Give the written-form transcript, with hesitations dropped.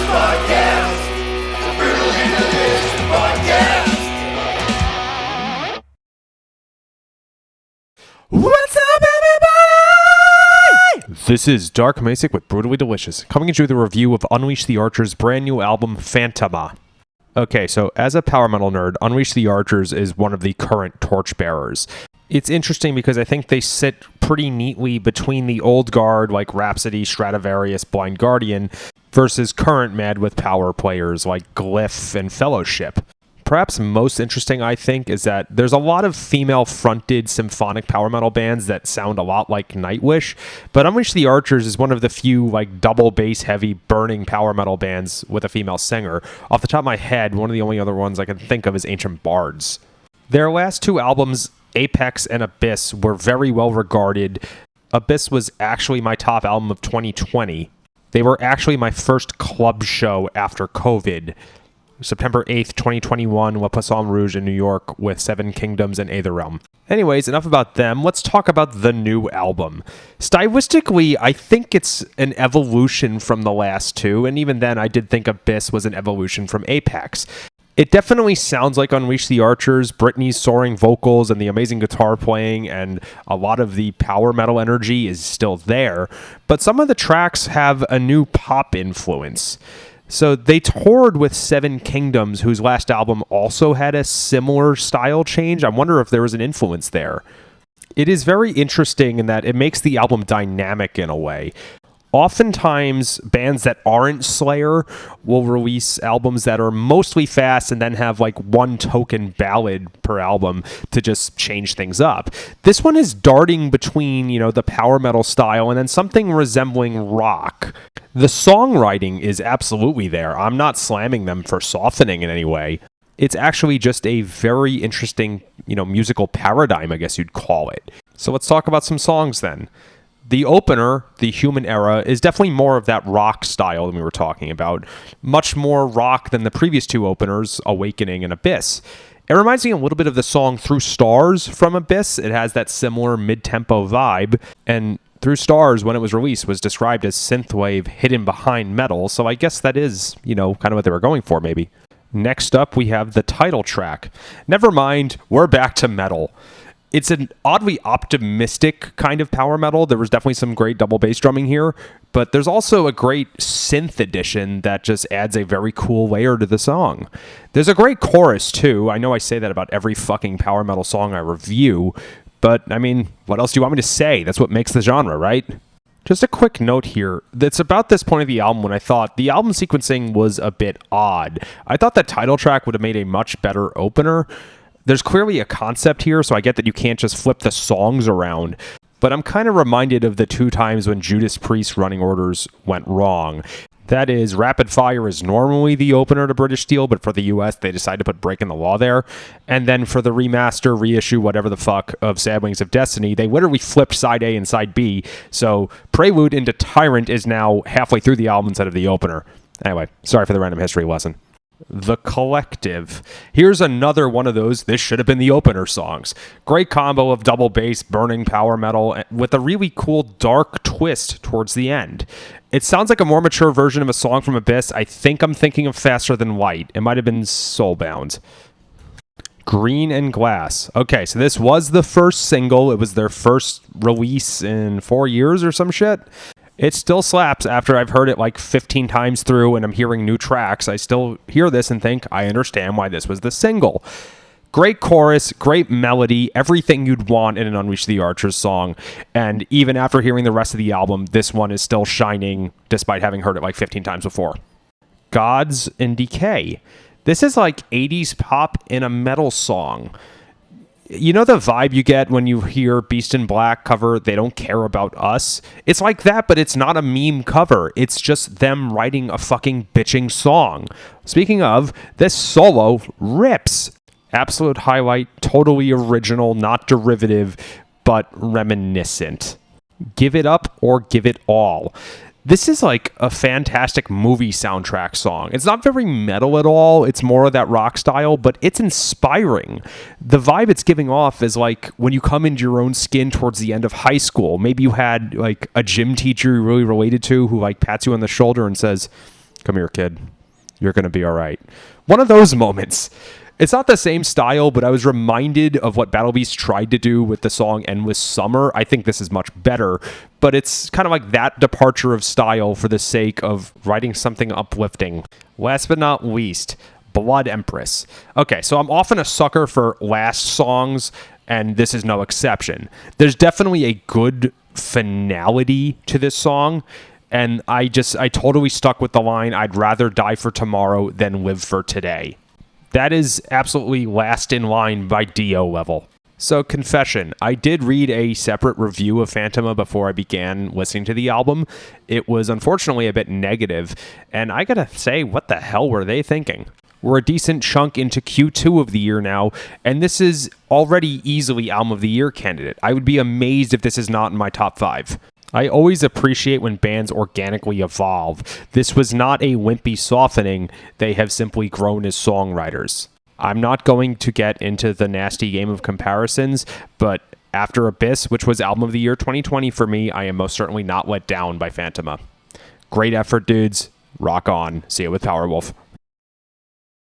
Podcast. The Brutally Delicious Podcast. What's up, everybody? This is Dark Macek with Brutally Delicious, coming at you with a review of Unleash the Archer's brand new album, Phantoma. Okay, so as a power metal nerd, Unleash the Archers is one of the current torchbearers. It's interesting because I think they sit pretty neatly between the old guard like Rhapsody, Stradivarius, Blind Guardian, versus current Mad with Power players like Glyph and Fellowship. Perhaps most interesting, I think, is that there's a lot of female-fronted symphonic power metal bands that sound a lot like Nightwish, but Unleash the Archers is one of the few like double bass-heavy burning power metal bands with a female singer. Off the top of my head, one of the only other ones I can think of is Ancient Bards. Their last two albums, Apex and Abyss, were very well regarded. Abyss was actually my top album of 2020. They were actually my first club show after COVID. September 8th, 2021, La Poisson Rouge in New York with Seven Kingdoms and Aether Realm. Anyways, enough about them. Let's talk about the new album. Stylistically, I think it's an evolution from the last two, and even then I did think Abyss was an evolution from Apex. It definitely sounds like Unleash the Archers. Brittany's soaring vocals and the amazing guitar playing and a lot of the power metal energy is still there, but some of the tracks have a new pop influence. So they toured with Seven Kingdoms, whose last album also had a similar style change. I wonder if there was an influence there. It is very interesting in that it makes the album dynamic in a way. Oftentimes, bands that aren't Slayer will release albums that are mostly fast and then have like one token ballad per album to just change things up. This one is darting between, the power metal style and then something resembling rock. The songwriting is absolutely there. I'm not slamming them for softening in any way. It's actually just a very interesting, musical paradigm, I guess you'd call it. So let's talk about some songs then. The opener, The Human Era, is definitely more of that rock style than we were talking about. Much more rock than the previous two openers, Awakening and Abyss. It reminds me a little bit of the song Through Stars from Abyss. It has that similar mid-tempo vibe, and Through Stars, when it was released, was described as synthwave hidden behind metal, so I guess that is, kind of what they were going for, maybe. Next up, we have the title track. Never mind, we're back to metal. It's an oddly optimistic kind of power metal. There was definitely some great double bass drumming here, but there's also a great synth addition that just adds a very cool layer to the song. There's a great chorus, too. I know I say that about every fucking power metal song I review, but, what else do you want me to say? That's what makes the genre, right? Just a quick note here. It's about this point of the album when I thought the album sequencing was a bit odd. I thought that title track would have made a much better opener. There's clearly a concept here, so I get that you can't just flip the songs around, but I'm kind of reminded of the two times when Judas Priest's running orders went wrong. That is, Rapid Fire is normally the opener to British Steel, but for the US, they decided to put Breaking the Law there. And then for the remaster, reissue, whatever the fuck, of Sad Wings of Destiny, they literally flipped side A and side B, so Prelude into Tyrant is now halfway through the album instead of the opener. Anyway, sorry for the random history lesson. The Collective. Here's another one of those this should have been the opener songs. Great combo of double bass, burning power metal, with a really cool dark twist towards the end. It sounds like a more mature version of a song from Abyss. I think I'm thinking of Faster Than Light. It might have been Soulbound. Green and Glass. Okay, so this was the first single. It was their first release in 4 years or some shit. It still slaps after I've heard it like 15 times through and I'm hearing new tracks. I still hear this and think, I understand why this was the single. Great chorus, great melody, everything you'd want in an Unleash the Archers song. And even after hearing the rest of the album, this one is still shining despite having heard it like 15 times before. Gods in Decay. This is like 80s pop in a metal song. You know the vibe you get when you hear Beast in Black cover They Don't Care About Us? It's like that, but it's not a meme cover. It's just them writing a fucking bitching song. Speaking of, this solo rips. Absolute highlight, totally original, not derivative, but reminiscent. Give it up or give it all. This is like a fantastic movie soundtrack song. It's not very metal at all. It's more of that rock style, but it's inspiring. The vibe it's giving off is like when you come into your own skin towards the end of high school. Maybe you had like a gym teacher you really related to who like pats you on the shoulder and says, Come here, kid. You're going to be all right. One of those moments. It's not the same style, but I was reminded of what Battle Beast tried to do with the song Endless Summer. I think this is much better, but it's kind of like that departure of style for the sake of writing something uplifting. Last but not least, Blood Empress. Okay, so I'm often a sucker for last songs, and this is no exception. There's definitely a good finality to this song, and I totally stuck with the line, I'd rather die for tomorrow than live for today. That is absolutely last in line by Dio level. So, confession, I did read a separate review of Phantoma before I began listening to the album. It was unfortunately a bit negative, and I gotta say, what the hell were they thinking? We're a decent chunk into Q2 of the year now, and this is already easily Album of the Year candidate. I would be amazed if this is not in my top 5. I always appreciate when bands organically evolve. This was not a wimpy softening. They have simply grown as songwriters. I'm not going to get into the nasty game of comparisons, but after Abyss, which was Album of the Year 2020 for me, I am most certainly not let down by Phantoma. Great effort, dudes. Rock on. See you with Powerwolf.